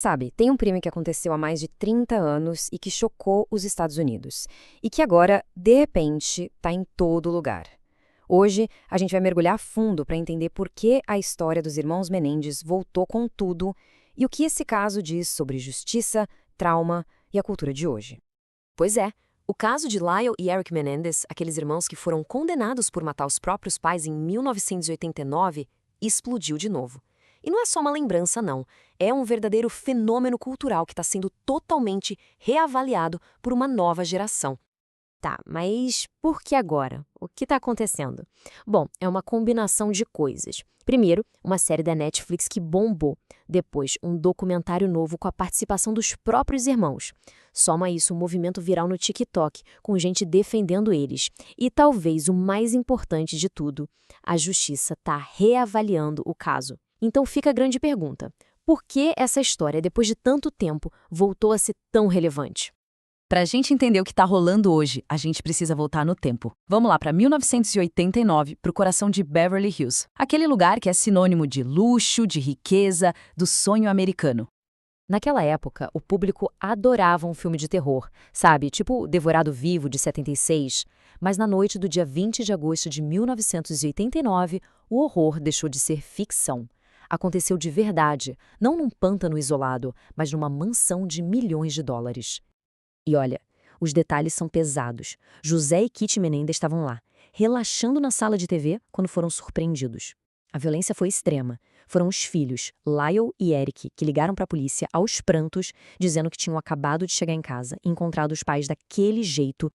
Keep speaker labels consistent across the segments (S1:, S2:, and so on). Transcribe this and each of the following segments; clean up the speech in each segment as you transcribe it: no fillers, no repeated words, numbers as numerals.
S1: Sabe, tem um crime que aconteceu há mais de 30 anos e que chocou os Estados Unidos. E que agora, de repente, está em todo lugar. Hoje, a gente vai mergulhar a fundo para entender por que a história dos irmãos Menendez voltou com tudo e o que esse caso diz sobre justiça, trauma e a cultura de hoje.
S2: Pois é, o caso de Lyle e Eric Menendez, aqueles irmãos que foram condenados por matar os próprios pais em 1989, explodiu de novo. E não é só uma lembrança, não. É um verdadeiro fenômeno cultural que está sendo totalmente reavaliado por uma nova geração.
S3: Tá, mas por que agora? O que está acontecendo? Bom, é uma combinação de coisas. Primeiro, uma série da Netflix que bombou. Depois, um documentário novo com a participação dos próprios irmãos. Soma isso um movimento viral no TikTok, com gente defendendo eles. E talvez o mais importante de tudo, a justiça está reavaliando o caso. Então fica a grande pergunta: por que essa história, depois de tanto tempo, voltou a ser tão relevante?
S4: Para a gente entender o que está rolando hoje, a gente precisa voltar no tempo. Vamos lá para 1989, para o coração de Beverly Hills. Aquele lugar que é sinônimo de luxo, de riqueza, do sonho americano.
S3: Naquela época, o público adorava um filme de terror, sabe? Tipo Devorado Vivo, de 76. Mas na noite do dia 20 de agosto de 1989, o horror deixou de ser ficção. Aconteceu de verdade, não num pântano isolado, mas numa mansão de milhões de dólares. E olha, os detalhes são pesados. José e Kitty Menendez estavam lá, relaxando na sala de TV quando foram surpreendidos. A violência foi extrema. Foram os filhos, Lyle e Eric, que ligaram para a polícia aos prantos, dizendo que tinham acabado de chegar em casa e encontrado os pais daquele jeito.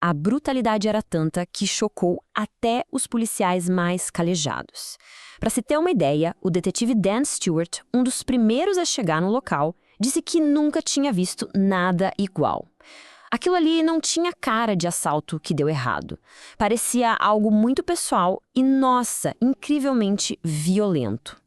S3: A brutalidade era tanta que chocou até os policiais mais calejados. Para se ter uma ideia, o detetive Dan Stewart, um dos primeiros a chegar no local, disse que nunca tinha visto nada igual. Aquilo ali não tinha cara de assalto que deu errado. Parecia algo muito pessoal e, nossa, incrivelmente violento.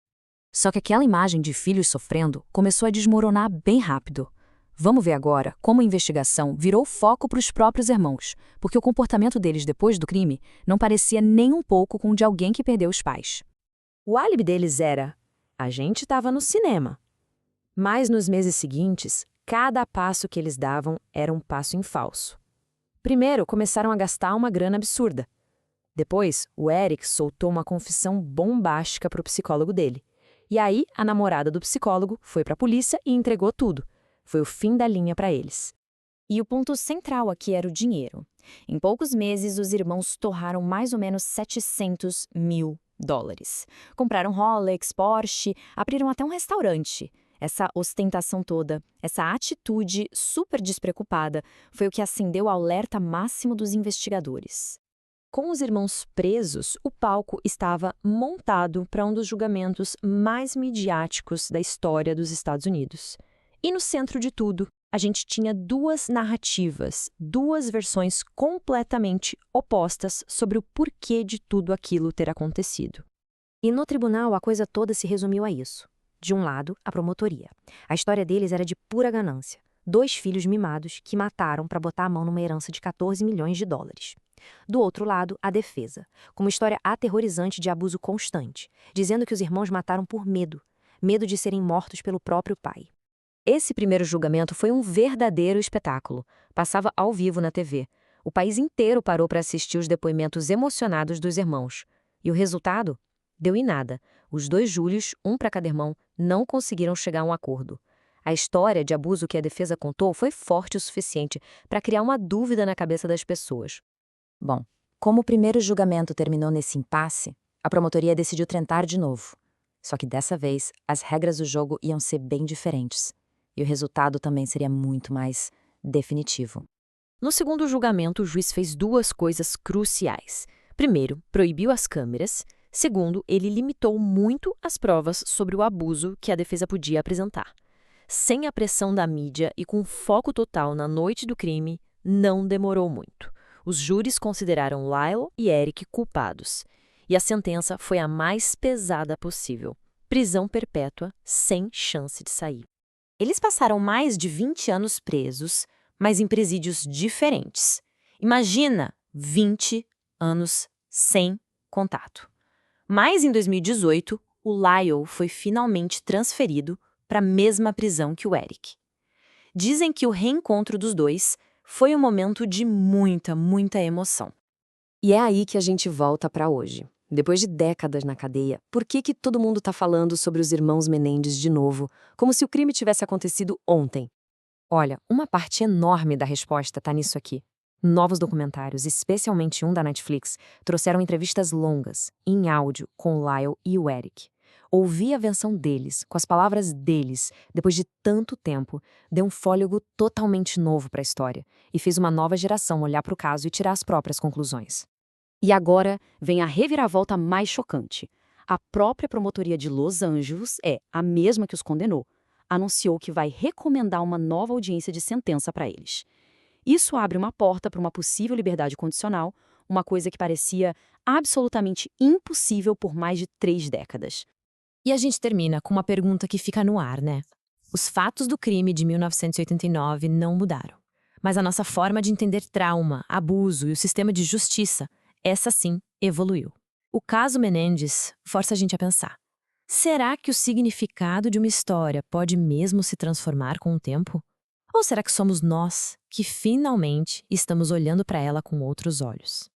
S1: Só que aquela imagem de filhos sofrendo começou a desmoronar bem rápido. Vamos ver agora como a investigação virou foco para os próprios irmãos, porque o comportamento deles depois do crime não parecia nem um pouco com o de alguém que perdeu os pais.
S2: O álibi deles era: a gente estava no cinema. Mas nos meses seguintes, cada passo que eles davam era um passo em falso. Primeiro, começaram a gastar uma grana absurda. Depois, o Eric soltou uma confissão bombástica para o psicólogo dele. E aí, a namorada do psicólogo foi para a polícia e entregou tudo. Foi o fim da linha para eles.
S3: E o ponto central aqui era o dinheiro. Em poucos meses, os irmãos torraram mais ou menos $700 mil. Compraram Rolex, Porsche, abriram até um restaurante. Essa ostentação toda, essa atitude super despreocupada, foi o que acendeu o alerta máximo dos investigadores. Com os irmãos presos, o palco estava montado para um dos julgamentos mais midiáticos da história dos Estados Unidos. E no centro de tudo, a gente tinha duas narrativas, duas versões completamente opostas sobre o porquê de tudo aquilo ter acontecido. E no tribunal, a coisa toda se resumiu a isso. De um lado, a promotoria. A história deles era de pura ganância. 2 filhos mimados que mataram para botar a mão numa herança de $14 milhões. Do outro lado, a defesa, com uma história aterrorizante de abuso constante, dizendo que os irmãos mataram por medo de serem mortos pelo próprio pai. Esse primeiro julgamento foi um verdadeiro espetáculo. Passava ao vivo na TV. O país inteiro parou para assistir os depoimentos emocionados dos irmãos. E o resultado? Deu em nada. Os 2 júris, um para cada irmão, não conseguiram chegar a um acordo. A história de abuso que a defesa contou foi forte o suficiente para criar uma dúvida na cabeça das pessoas.
S1: Bom, como o primeiro julgamento terminou nesse impasse, a promotoria decidiu tentar de novo. Só que dessa vez, as regras do jogo iam ser bem diferentes. E o resultado também seria muito mais definitivo.
S3: No segundo julgamento, o juiz fez 2 coisas cruciais. Primeiro, proibiu as câmeras. Segundo, ele limitou muito as provas sobre o abuso que a defesa podia apresentar. Sem a pressão da mídia e com foco total na noite do crime, não demorou muito. Os júris consideraram Lyle e Eric culpados. E a sentença foi a mais pesada possível: prisão perpétua, sem chance de sair. Eles passaram mais de 20 anos presos, mas em presídios diferentes. Imagina 20 anos sem contato. Mas em 2018, o Lyle foi finalmente transferido para a mesma prisão que o Eric. Dizem que o reencontro dos dois foi um momento de muita emoção.
S2: E é aí que a gente volta para hoje. Depois de décadas na cadeia, por que todo mundo está falando sobre os irmãos Menendez de novo, como se o crime tivesse acontecido ontem? Olha, uma parte enorme da resposta está nisso aqui. Novos documentários, especialmente um da Netflix, trouxeram entrevistas longas, em áudio, com o Lyle e o Eric. Ouvir a versão deles, com as palavras deles, depois de tanto tempo, deu um fôlego totalmente novo para a história e fez uma nova geração olhar para o caso e tirar as próprias conclusões.
S1: E agora vem a reviravolta mais chocante. A própria promotoria de Los Angeles, a mesma que os condenou, anunciou que vai recomendar uma nova audiência de sentença para eles. Isso abre uma porta para uma possível liberdade condicional, uma coisa que parecia absolutamente impossível por mais de 3 décadas.
S2: E a gente termina com uma pergunta que fica no ar, né? Os fatos do crime de 1989 não mudaram. Mas a nossa forma de entender trauma, abuso e o sistema de justiça, essa sim, evoluiu. O caso Menendez força a gente a pensar. Será que o significado de uma história pode mesmo se transformar com o tempo? Ou será que somos nós que finalmente estamos olhando para ela com outros olhos?